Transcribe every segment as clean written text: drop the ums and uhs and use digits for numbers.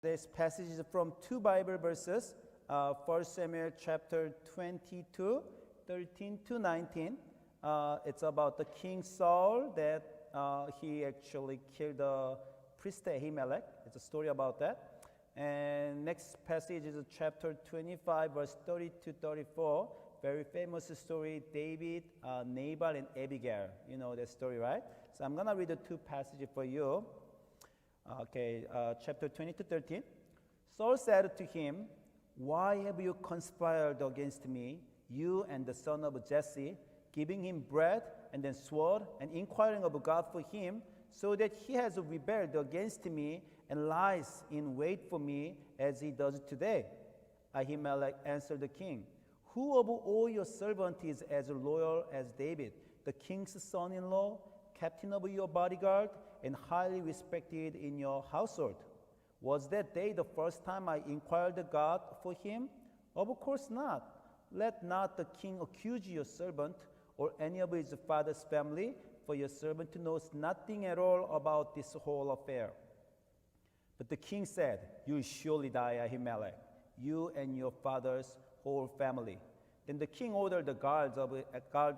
This passage is from two Bible verses, 1 Samuel chapter 22, 13 to 19. It's about the King Saul that he actually killed the priest Ahimelech. It's a story about that. And next passage is chapter 25, verse 30 to 34. Very famous story, David, Nabal, and Abigail. You know that story, right? So I'm going to read the two passages for you. Chapter 20 to 13. Saul said to him, "Why have you conspired against me, you and the son of Jesse, giving him bread and then sword, and inquiring of God for him, so that he has rebelled against me and lies in wait for me as he does today?" Ahimelech answered the king, "Who of all your servants is as loyal as David, the king's son-in-law, captain of your bodyguard, and highly respected in your household? Was that day the first time I inquired of God for him? Of course not. Let not the king accuse your servant or any of his father's family, for your servant knows nothing at all about this whole affair." But the king said, "You will surely die, Ahimelech, you and your father's whole family." Then the king ordered the guards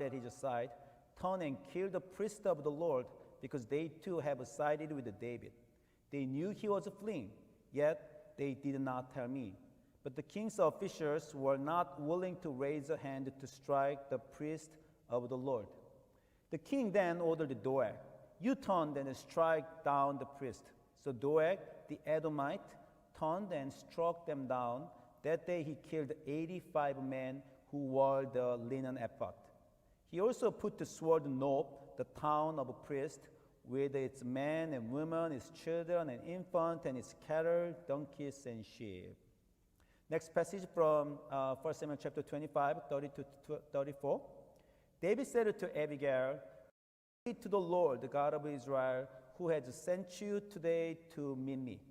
at his side, "Turn and kill the priest of the Lord, because they too have sided with David." They knew he was fleeing, yet they did not tell me. But the king's officials were not willing to raise a hand to strike the priest of the Lord. The king then ordered Doeg, "You turn and strike down the priest." So Doeg, the Edomite, turned and struck them down. That day he killed 85 men who wore the linen ephod. He also put to sword Nob, the town of a priest, with its men and women, its children and infants, and its cattle, donkeys, and sheep. Next passage from 1 Samuel chapter 25, 30 to 34. David said to Abigail, "Pray to the Lord, the God of Israel, who has sent you today to meet me.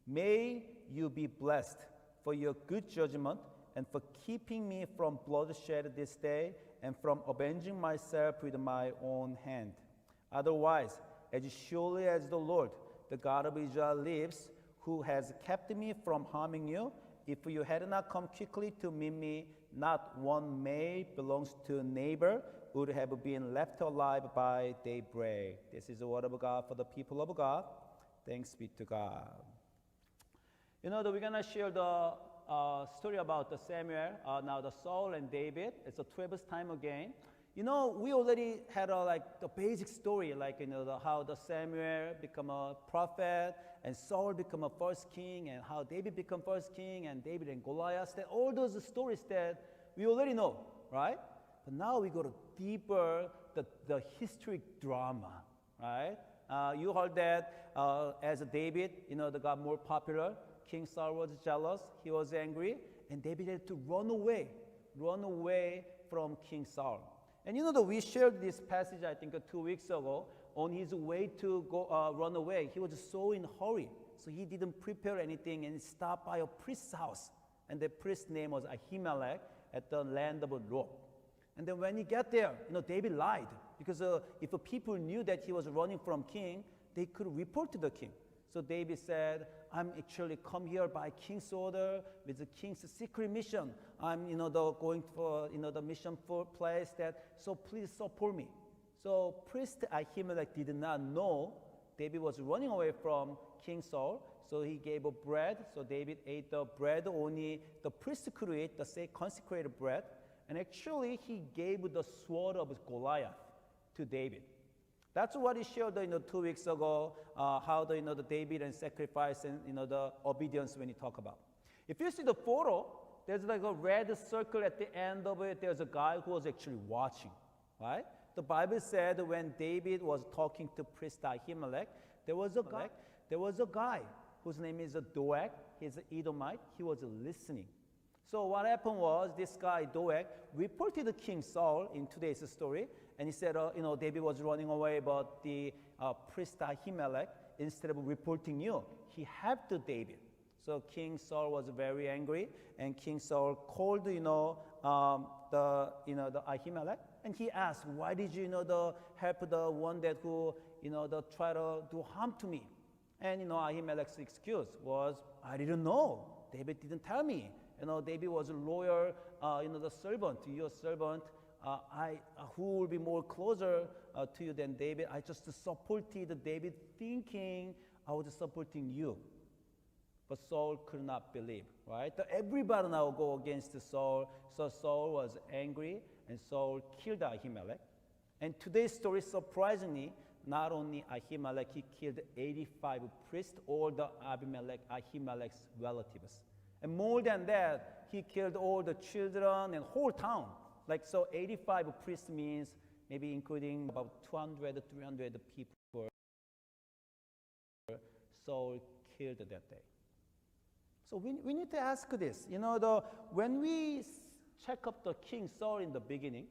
May you be blessed for your good judgment and for keeping me from bloodshed this day and from avenging myself with my own hand. Otherwise, as surely as the Lord, the God of Israel lives, who has kept me from harming you, if you had not come quickly to meet me, not one male belongs to a neighbor would have been left alive by daybreak." This is the word of God for the people of God. Thanks be to God. You know, we're going to share the story about the Samuel, now the Saul and David. It's the 12th time again. You know, we already had the basic story, how the Samuel become a prophet and Saul become a first king, and how David become first king, and David and Goliath. That all those stories that we already know, right? But now we go to deeper the historic drama, right? You heard that as David, got more popular. King Saul was jealous, he was angry, and David had to run away from King Saul. And we shared this passage, I think, 2 weeks ago. On his way to go run away, he was so in a hurry, so he didn't prepare anything and stopped by a priest's house. And the priest's name was Ahimelech at the land of Nob. And then when he got there, David lied, because if people knew that he was running from king, they could report to the king. So David said, "I'm actually come here by king's order with the king's secret mission. I'm, going for, the mission for place so please support me." So priest Ahimelech did not know David was running away from King Saul, so he gave bread. So David ate the bread only the priest could eat, the consecrated bread. And actually, he gave the sword of Goliath to David. That's what he shared 2 weeks ago, how the David and sacrifice and the obedience when you talk about. If you see the photo, there's a red circle at the end of it. There's a guy who was actually watching, right? The Bible said when David was talking to priest Ahimelech, there was a guy whose name is Doeg. He's an Edomite. He was listening. So what happened was this guy, Doeg, reported to King Saul in today's story, and he said, David was running away, but the priest Ahimelech, instead of reporting you, he helped David. So King Saul was very angry, and King Saul called, the Ahimelech, and he asked, "Why did you, help the one that who, try to do harm to me?" And Ahimelech's excuse was, I didn't know. David didn't tell me. David was a loyal, the servant, your servant. Who will be more closer to you than David? I just supported David thinking I was supporting you. But Saul could not believe, right? Everybody now go against Saul. So Saul was angry, and Saul killed Ahimelech. And today's story, surprisingly, not only Ahimelech, he killed 85 priests, all the Ahimelech's relatives. And more than that, he killed all the children and whole town. 85 priests means maybe including about 200, 300 people Saul killed that day. So we need to ask this. When we check up the king Saul in the beginning,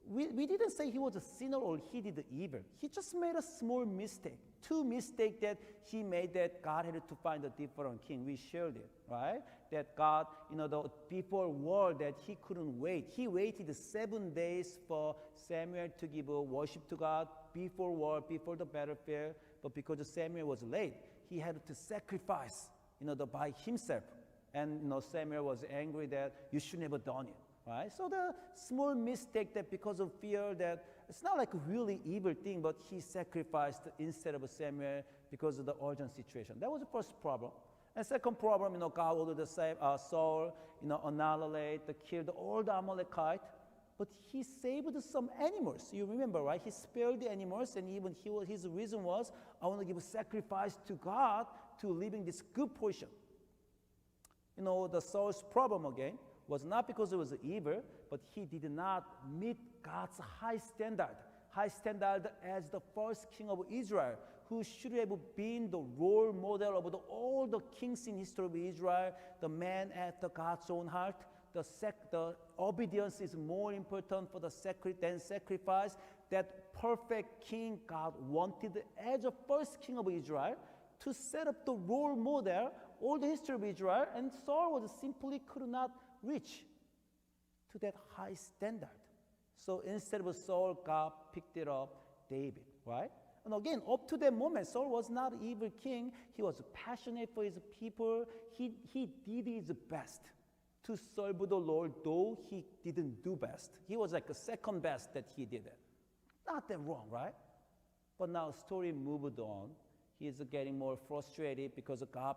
we didn't say he was a sinner or he did evil. He just made a small mistake. Two mistakes that he made that God had to find a different king. We shared it, right? That God, before war that he couldn't wait. He waited 7 days for Samuel to give worship to God before war, before the battlefield. But because Samuel was late, he had to sacrifice, by himself. And Samuel was angry that you should never done it. Right? So the small mistake that because of fear that it's not like a really evil thing, but he sacrificed instead of Samuel because of the urgent situation. That was the first problem. And second problem, God ordered Saul, annihilate, killed all the Amalekite, but he saved some animals. You remember, right? He spared the animals, and even his reason was, I want to give a sacrifice to God to leaving this good portion. The Saul's problem again was not because it was evil, but he did not meet God's high standard as the first king of Israel, who should have been the role model of all the kings in history of Israel, the man after God's own heart. The obedience is more important for than sacrifice. That perfect king God wanted as the first king of Israel to set up the role model, all the history of Israel, and Saul could not reach to that high standard. So instead of Saul, God picked it up, David, right? And again, up to that moment, Saul was not an evil king. He was passionate for his people. He did his best to serve the Lord, though he didn't do best. He was like a second best that he did it. Not that wrong, right? But now story moved on. He is getting more frustrated because God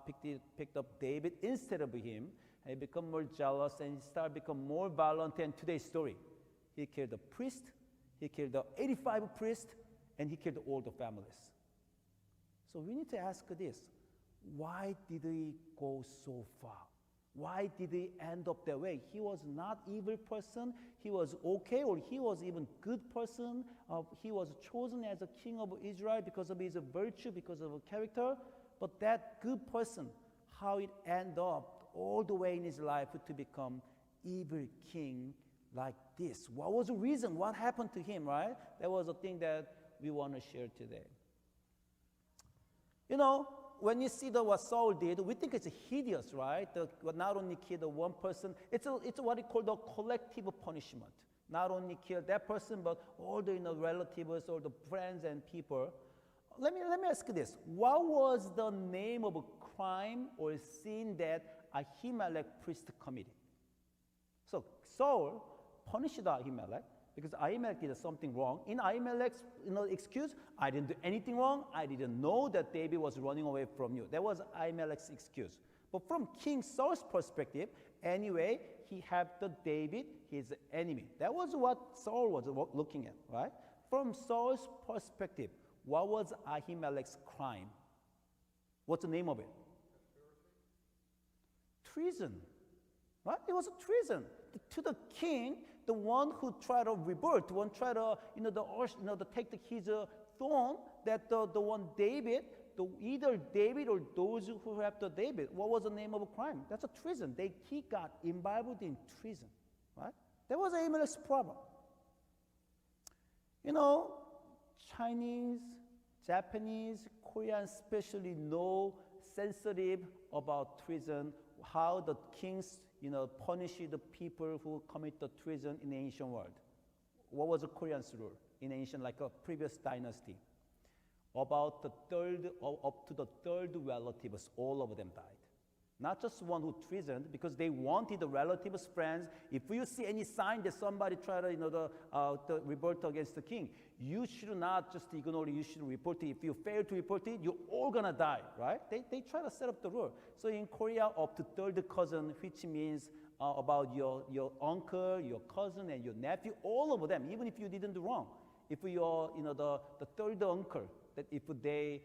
picked up David instead of him. And he become more jealous, and he started become more violent. And today's story, he killed the priest, he killed the 85 priests, and he killed all the families. So we need to ask this: why did he go so far? Why did he end up that way? He was not evil person. He was okay, or he was even good person. He was chosen as a king of Israel because of his virtue, because of his character. But that good person, how it ended up all the way in his life to become evil king like this. What was the reason? What happened to him, right? That was a thing that we want to share today. When you see what Saul did, we think it's hideous, right? Not only killed one person, it's what we call the collective punishment. Not only kill that person, but all the relatives, all the friends and people. Let me ask you this: what was the name of a crime or sin that Ahimelech priest committed? So Saul punished Ahimelech because Ahimelech did something wrong. In Ahimelech's excuse, I didn't do anything wrong. I didn't know that David was running away from you. That was Ahimelech's excuse. But from King Saul's perspective, anyway, he had David, his enemy. That was what Saul was looking at, right? From Saul's perspective, what was Ahimelech's crime? What's the name of it? Treason, right? It was a treason to the king, the one who tried to revolt, the one tried to, take his throne. That the one David, either David or those who have David. What was the name of a crime? That's a treason. He got imbibed in treason, right? That was Ahimelech's problem. Chinese, Japanese, Korean especially know sensitive about treason, how the kings, punish the people who commit the treason in the ancient world. What was the Koreans' rule in ancient, like a previous dynasty? About up to the third relatives, all of them died. Not just one who treasoned, because they wanted the relatives, friends. If you see any sign that somebody try to, the revolt against the king, you should not just ignore it. You should report it. If you fail to report it, you're all gonna die, right? They try to set up the rule. So in Korea, up to third cousin, which means about your uncle, your cousin, and your nephew, all of them, even if you didn't do wrong. If you're, the third uncle, that if they,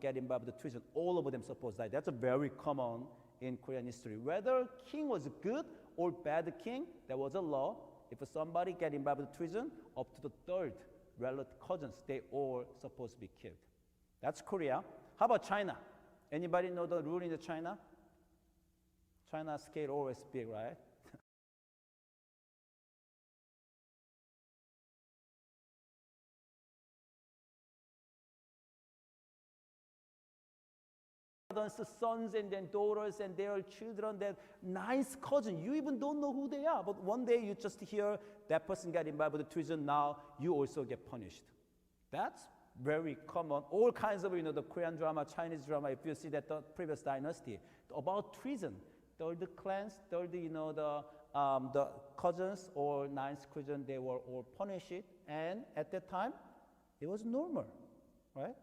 get involved with treason, all of them supposed to die. That's a very common in Korean history. Whether king was good or bad king, there was a law. If somebody get involved with treason, up to the third relative cousins, they all supposed to be killed. That's Korea. How about China? Anybody know the rule in China? China scale always big, right? Sons and then daughters and their children, their nice cousin. You even don't know who they are. But one day you just hear that person got involved with treason. Now you also get punished. That's very common. All kinds of, the Korean drama, Chinese drama, if you see that the previous dynasty, about treason. Third clans, the cousins or ninth cousin, they were all punished. And at that time, it was normal, right?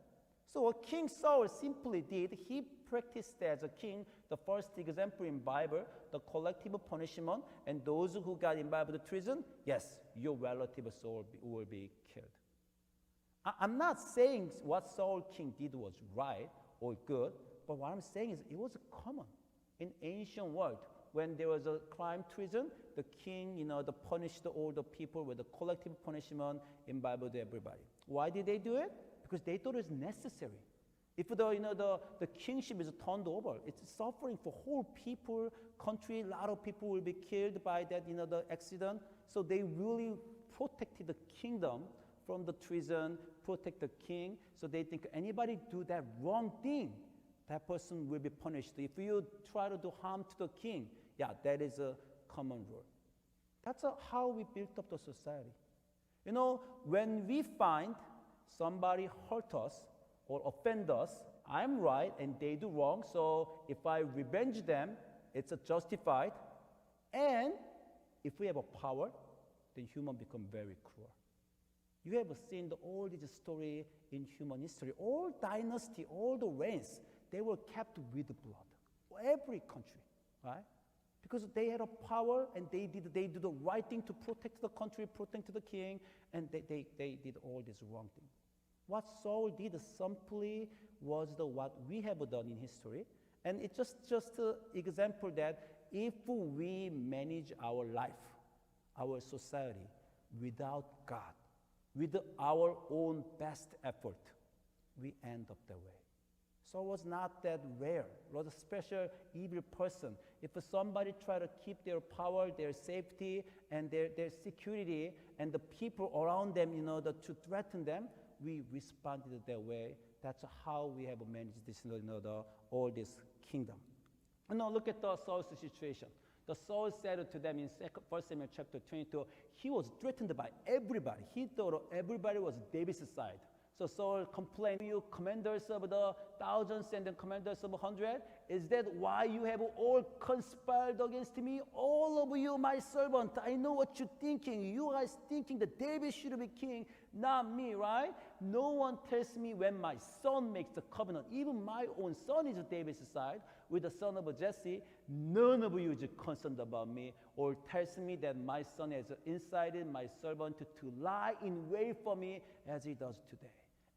So what King Saul simply did, he practiced as a king, the first example in Bible, the collective punishment, and those who got involved with treason, yes, your relative Saul will be killed. I'm not saying what Saul king did was right or good, but what I'm saying is it was common in ancient world. When there was a crime, treason, the king, punished all the people with the collective punishment involved with everybody. Why did they do it? Because they thought it was necessary. If the kingship is turned over, it's suffering for whole people, country, a lot of people will be killed by that, the accident. So they really protected the kingdom from the treason, protect the king. So they think anybody do that wrong thing, that person will be punished. If you try to do harm to the king, yeah, that is a common rule. That's how we built up the society. When we find somebody hurt us or offend us, I'm right and they do wrong, so if I revenge them, it's justified. And if we have a power, then human become very cruel. You have seen all this story in human history. All dynasty, all the reigns, they were kept with blood. Every country, right? Because they had a power and they did the right thing to protect the country, protect the king, and they did all this wrong thing. What Saul did simply was what we have done in history. And it's just an example that if we manage our life, our society, without God, with our own best effort, we end up that way. Saul was not that rare, was a special evil person. If somebody tried to keep their power, their safety, and their security, and the people around them, to threaten them, we responded that way. That's how we have managed this, all this kingdom. Now look at the Saul's situation. The Saul said to them in 1 Samuel chapter 22, he was threatened by everybody. He thought everybody was David's side. So Saul complained, you commanders of the thousands and the commanders of 100, is that why you have all conspired against me? All of you, my servant, I know what you're thinking. You guys thinking that David should be king, not me, right? No one tells me when my son makes the covenant. Even my own son is David's side with the son of Jesse. None of you is concerned about me or tells me that my son has incited my servant to lie in wait for me as he does today.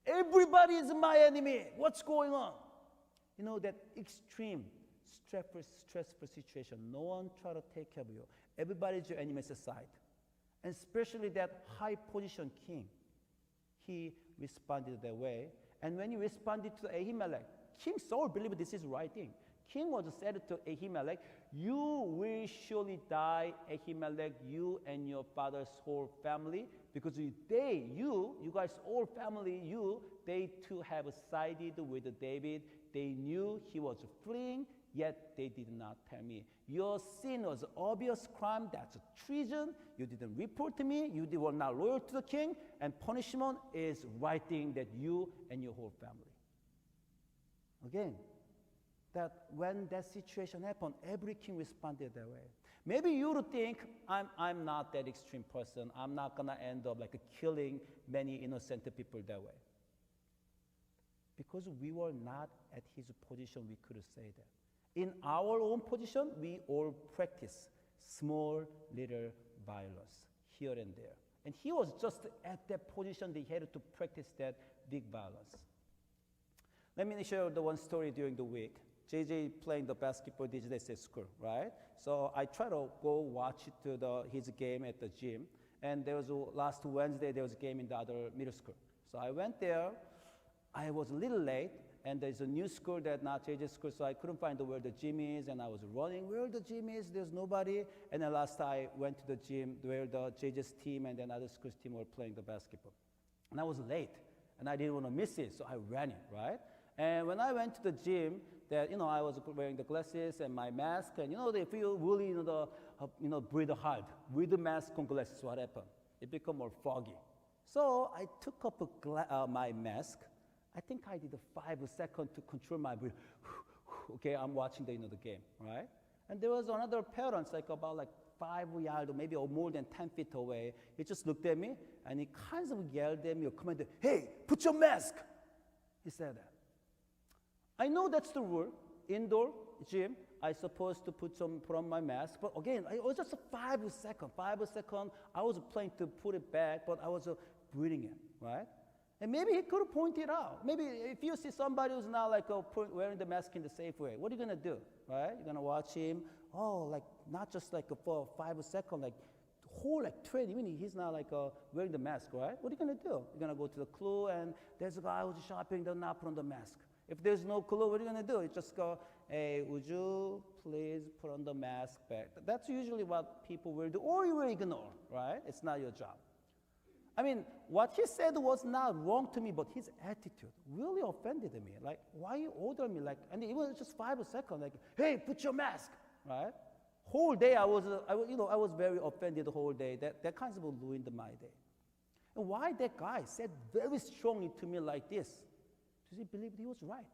Everybody is my enemy. What's going on? That extreme, stressful situation. No one try to take care of you. Everybody is your enemy's side. And especially that high position king. He responded that way. And when he responded to Ahimelech, King Saul believed this is the right thing. King was said to Ahimelech, you will surely die, Ahimelech, you and your father's whole family, because you guys, all family, they too have sided with David. They knew he was fleeing, yet they did not tell me. Your sin was obvious crime, that's treason. You didn't report to me, you were not loyal to the king, and punishment is right thing that you and your whole family. Again, that when that situation happened, every king responded that way. Maybe you would think, I'm not that extreme person. I'm not going to end up like killing many innocent people that way. Because we were not at his position, we could say that. In our own position, we all practice small little violence here and there. And he was just at that position that he had to practice that big violence. Let me share the one story during the week. JJ playing the basketball these days at school, right? So I try to go watch his game at the gym. And there was last Wednesday, there was a game in the other middle school. So I went there. I was a little late, and there's a new school that not JJ's school, so I couldn't find where the gym is, and I was running where the gym is, there's nobody. And then last I went to the gym where the JJ's team and then other school's team were playing the basketball. And I was late, and I didn't want to miss it, so I ran it, right? And when I went to the gym, I was wearing the glasses and my mask, and if you really breathe hard with the mask and glasses, what happened? It became more foggy. So I took up my mask. I think I did 5 seconds to control my breath. Okay, I'm watching the game, right? And there was another parent, about 5 yards, or maybe more than 10 feet away. He just looked at me, and he kind of yelled at me or commanded, "Hey, put your mask!" He said that. I know that's the rule. Indoor gym, I supposed to put on my mask. But again, it was just 5 seconds. 5 seconds, I was planning to put it back, but I was breathing it, right? And maybe he could have pointed out. Maybe if you see somebody who's not wearing the mask in the safe way, what are you going to do, right? You're going to watch him, not just for 5 seconds, whole 20 minutes, he's not wearing the mask, right? What are you going to do? You're going to go to the clue, and there's a guy who's shopping, they're not put on the mask. If there's no clue, what are you going to do? You just go, "Hey, would you please put on the mask back?" That's usually what people will do, or you will ignore, right? It's not your job. I mean, what he said was not wrong to me, but his attitude really offended me. Why you order me? And it was just 5 seconds. "Hey, put your mask," right? Whole day I was very offended the whole day. That kind of ruined my day. And why that guy said very strongly to me like this? Does he believe he was right?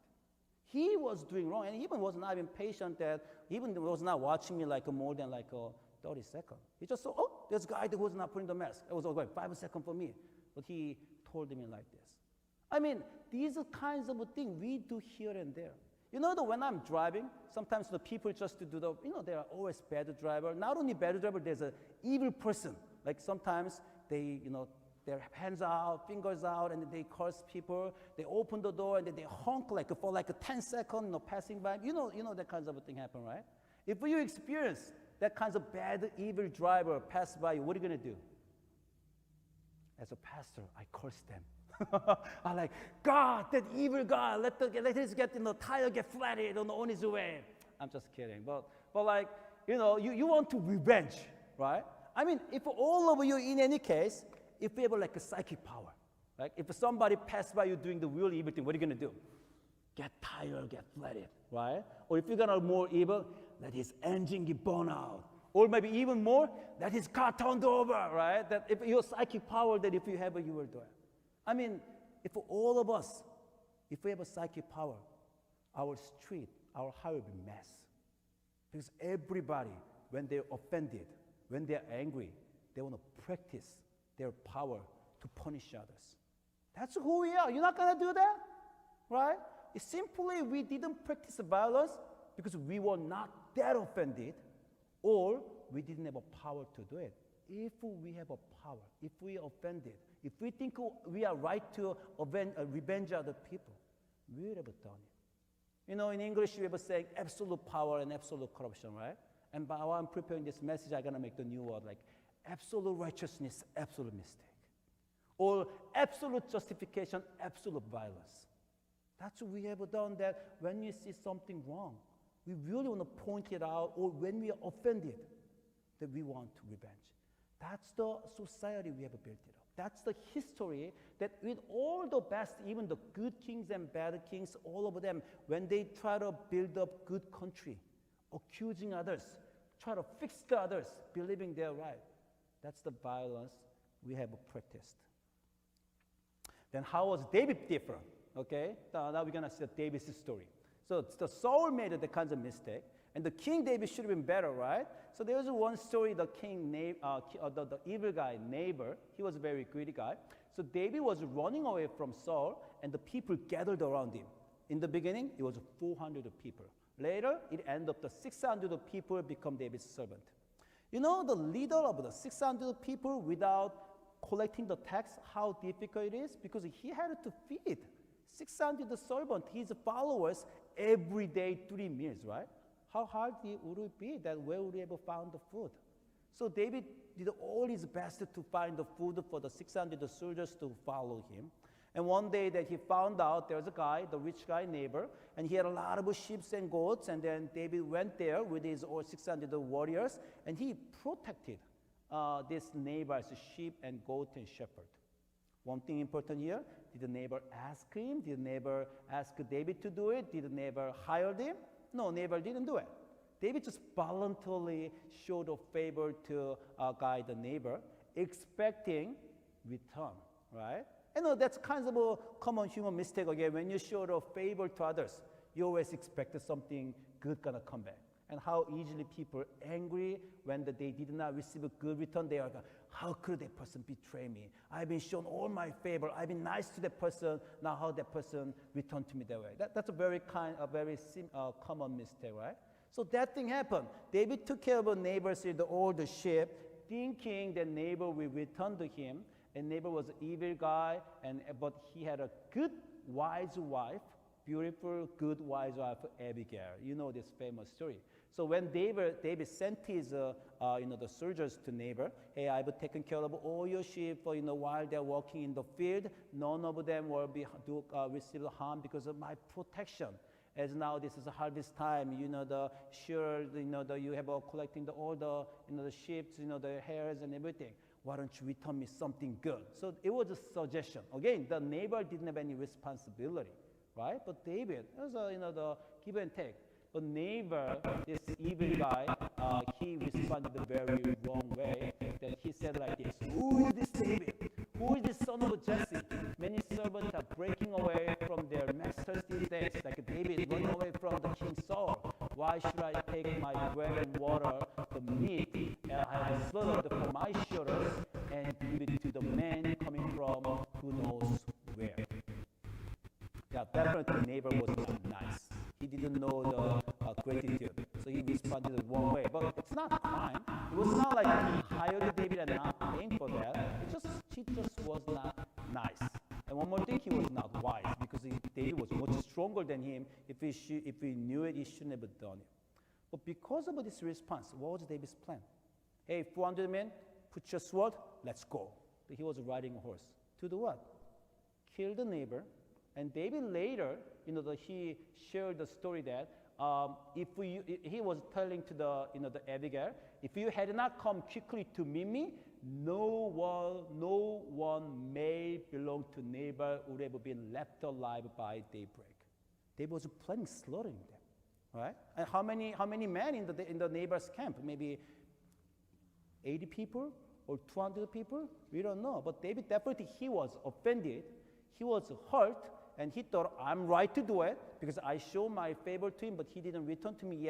He was doing wrong, and he even was not even patient that even was not watching me more than 30 seconds. He just saw, "Oh, there's a guy that was not putting the mask." It was 5 seconds for me. But he told me like this. I mean, these are kinds of things we do here and there. When I'm driving, sometimes the people just do there are always bad driver. Not only bad driver, there's an evil person. Sometimes they, their hands out, fingers out, and they curse people. They open the door and they honk for 10 seconds, passing by. That kinds of thing happen, right? If you experience that kinds of bad, evil driver pass by you, what are you going to do? As a pastor, I curse them. I'm "God, that evil guy, let his tire get flattened on his way." I'm just kidding. But you want to revenge, right? I mean, if all of you, in any case, if we have a psychic power, right? If somebody passed by you doing the real evil thing, what are you going to do? Get tired, get flattened, right? Or if you're going to more evil, let his engine get blown out. Or maybe even more, let his car turned over, right? That if your psychic power, that if you have it, you will do it. I mean, if all of us, if we have a psychic power, our street, our highway will be a mess. Because everybody, when they're offended, when they're angry, they want to practice their power to punish others. That's who we are. You're not going to do that, right? It's simply we didn't practice violence because we were not that offended, or we didn't have a power to do it. If we have a power, if we are offended, if we think we are right to revenge other people, we would have done it. In English, we have a saying, absolute power and absolute corruption, right? And while I'm preparing this message, I'm going to make the new word absolute righteousness, absolute mistake. Or absolute justification, absolute violence. That's what we have done, that when we see something wrong, we really want to point it out, or when we are offended, that we want to revenge. That's the society we have built it up. That's the history that with all the best, even the good kings and bad kings, all of them, when they try to build up good country, accusing others, try to fix the others, believing they're right. That's the violence we have practiced. Then how was David different? Okay, now we're going to see David's story. So the Saul made the kinds of mistake, and the King David should have been better, right? So there was one story, the the evil guy, neighbor, he was a very greedy guy. So David was running away from Saul, and the people gathered around him. In the beginning, it was 400 people. Later, it ended up the 600 people become David's servant. You know, the leader of the 600 people without collecting the tax, how difficult it is? Because he had to feed 600 servants, his followers, every day 3 meals, right? How hard would it be? That where would he ever find the food? So David did all his best to find the food for the 600 soldiers to follow him. And one day that he found out there was a guy, the rich guy neighbor, and he had a lot of sheep and goats, and then David went there with his all 600 warriors, and he protected this neighbor's sheep and goat and shepherd. One thing important here, did the neighbor ask him? Did the neighbor ask David to do it? Did the neighbor hire him? No, neighbor didn't do it. David just voluntarily showed a favor to a guy, the neighbor, expecting return, right? I know that's kind of a common human mistake again. When you show a favor to others, you always expect something good gonna come back. And how easily people are angry when they did not receive a good return. They are like, how could that person betray me? I've been shown all my favor. I've been nice to that person. Now how that person returned to me that way? That's a very common mistake, right? So that thing happened. David took care of a neighbor, all the sheep, thinking that neighbor will return to him. And neighbor was an evil guy, but he had a good, wise wife, beautiful, good, wise wife, Abigail. You know this famous story. So when David sent his, the soldiers to neighbor, hey, I've taken care of all your sheep, while they're walking in the field. None of them will receive harm because of my protection. As now this is a harvest time, you have collecting all the sheep, the hairs and everything. Why don't you return me something good? So it was a suggestion. Again, the neighbor didn't have any responsibility, right? But David, it was the give and take. The neighbor, this evil guy, he responded the very wrong way. Then he said like this, who is this David? Who is this son of Jesse? Many servants are breaking away from their masters these days, like David running away from the king Saul. Why should I take my bread and water, the meat, I have slaughtered for my shearers, and give it to the man coming from who knows where? Yeah, definitely neighbor was not nice. He didn't know the gratitude, so he responded the wrong way. But it's not a crime. It was not like he hired David and not paying for that. He just was not nice. And one more thing, he was not wise because David was much stronger than him. If he knew it, he shouldn't have done it. But because of this response, what was David's plan? Hey, 400 men, put your sword, let's go. But he was riding a horse. To do what? Kill the neighbor. And David later, he shared the story that he was telling to the Abigail, if you had not come quickly to meet me, no one may belong to neighbor would have been left alive by daybreak. David was planning slaughtering them, right? And how many men in the neighbor's camp? Maybe 80 people or 200 people? We don't know. But David definitely he was offended, he was hurt. And he thought, I'm right to do it because I show my favor to him, but he didn't return to me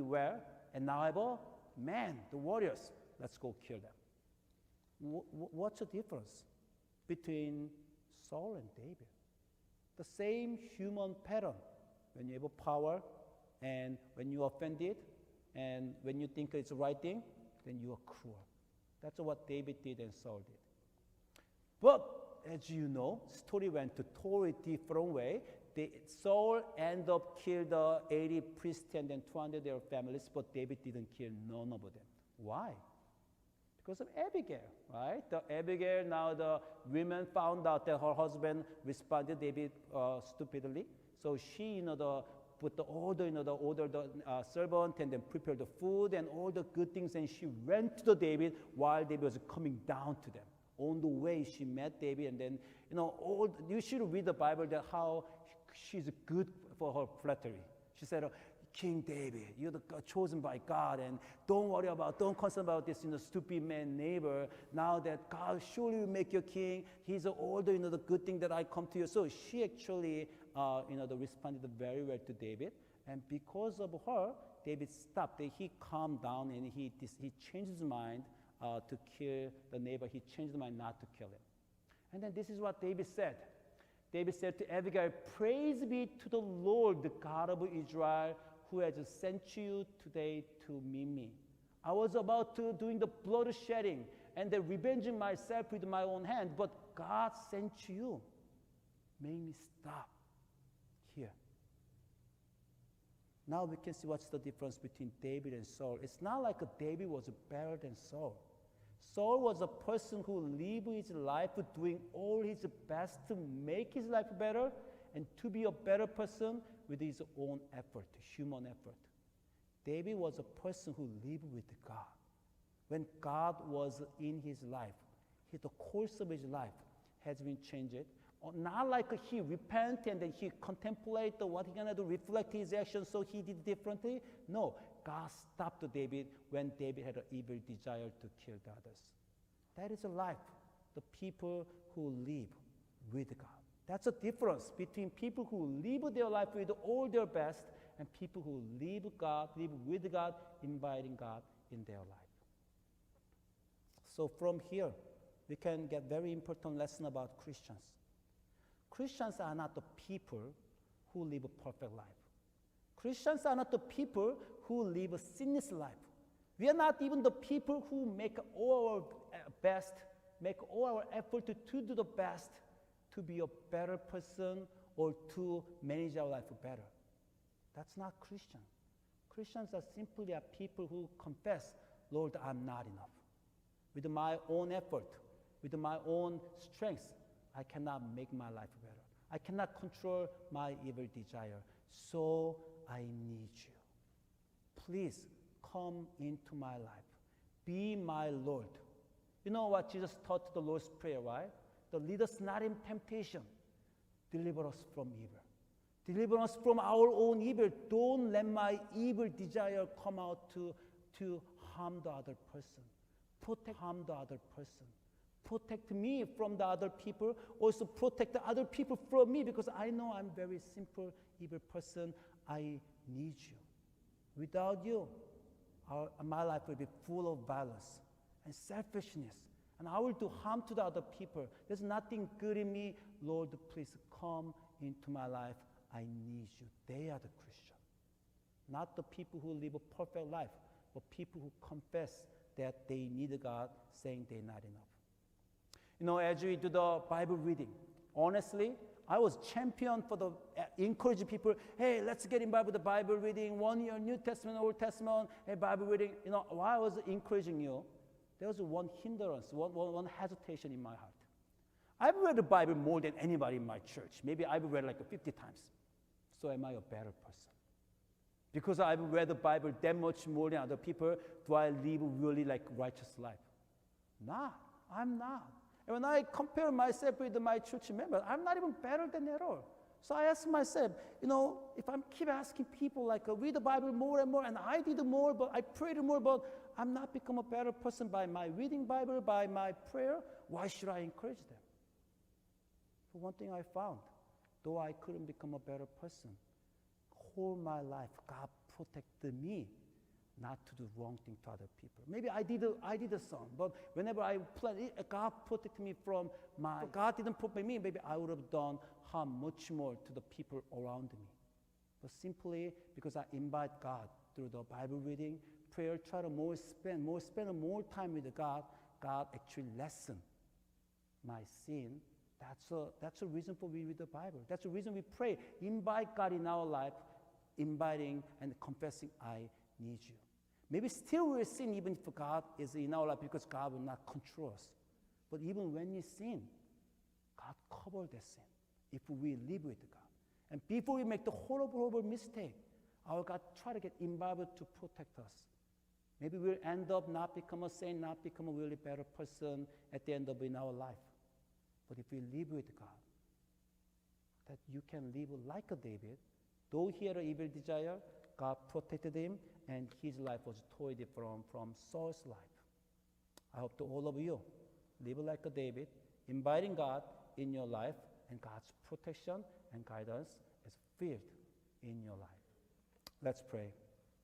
well. And now I have the warriors, let's go kill them. What's the difference between Saul and David? The same human pattern. When you have power and when you're offended and when you think it's the right thing, then you are cruel. That's what David did and Saul did. But as you know, story went a totally different way. Saul ended up killing the 80 priests and then 200 their families, but David didn't kill none of them. Why? Because of Abigail, right? The Abigail, now the women found out that her husband responded David stupidly. So she, put the order, order the servant and then prepared the food and all the good things, and she went to the David while David was coming down to them. On the way, she met David, and then, you should read the Bible that how she's good for her flattery. She said, King David, you're the chosen by God, and don't concern about this, stupid man neighbor. Now that God surely will make you king, he's all the good thing that I come to you. So she actually responded very well to David. And because of her, David stopped. He calmed down and he changed his mind to kill the neighbor. He changed his mind not to kill him. And then this is what David said. David said to Abigail, "Praise be to the Lord, the God of Israel, who has sent you today to meet me. I was about to doing the blood shedding and then revenging myself with my own hand, but God sent you. Make me stop here." Now we can see what's the difference between David and Saul. It's not like David was better than Saul. Saul was a person who lived his life doing all his best to make his life better and to be a better person with his own effort, human effort. David was a person who lived with God. When God was in his life, the course of his life has been changed. Not like he repented and then he contemplated what he's going to do, reflect his actions, so he did differently. No, God stopped David when David had an evil desire to kill the others. That is a life, the people who live with God. That's the difference between people who live their life with all their best and people who live with God, inviting God in their life. So from here, we can get very important lesson about Christians. Christians are not the people who live a perfect life. Christians are not the people who live a sinless life. We are not even the people who make all our best, make all our effort to do the best to be a better person or to manage our life better. That's not Christian. Christians are simply people who confess, "Lord, I'm not enough. With my own effort, with my own strength, I cannot make my life better. I cannot control my evil desire. So I need you. Please come into my life. Be my Lord." You know what Jesus taught the Lord's Prayer, right? The lead us not in temptation. Deliver us from evil. Deliver us from our own evil. Don't let my evil desire come out to harm the other person. Harm the other person. Protect me from the other people. Also protect the other people from me, because I know I'm a very simple, evil person. I need you. Without you, my life will be full of violence and selfishness, and I will do harm to the other people. There's nothing good in me. Lord, please come into my life. I need you. They are the Christian. Not the people who live a perfect life, but people who confess that they need God, saying they're not enough. As we do the Bible reading, honestly, I was champion for the encouraging people. Hey, let's get involved with the Bible reading. 1 year, New Testament, Old Testament, hey, Bible reading. While I was encouraging you, there was one hindrance, one hesitation in my heart. I've read the Bible more than anybody in my church. Maybe I've read like 50 times. So am I a better person? Because I've read the Bible that much more than other people, do I live really like righteous life? Nah, I'm not. And when I compare myself with my church members, I'm not even better than at all. So I ask myself, if I keep asking people read the Bible more and more, and I did more, but I prayed more, but I'm not become a better person by my reading Bible, by my prayer, why should I encourage them? For one thing I found, though I couldn't become a better person, all my life God protected me not to do wrong thing to other people. Maybe I did some, but whenever I played, God protected me from God didn't protect me, maybe I would have done harm much more to the people around me. But simply because I invite God through the Bible reading, prayer, try to spend more time with God, God actually lessen my sin. That's a reason for we read the Bible. That's the reason we pray. Invite God in our life, inviting and confessing, I need you. Maybe still we'll sin even if God is in our life, because God will not control us. But even when we sin, God covers that sin if we live with God. And before we make the horrible mistake, our God try to get involved to protect us. Maybe we'll end up not become a saint, not become a really better person at the end of in our life. But if we live with God, that you can live like a David, though he had an evil desire, God protected him, and his life was totally different from Saul's life. I hope to all of you live like a David, inviting God in your life and God's protection and guidance is filled in your life. Let's pray.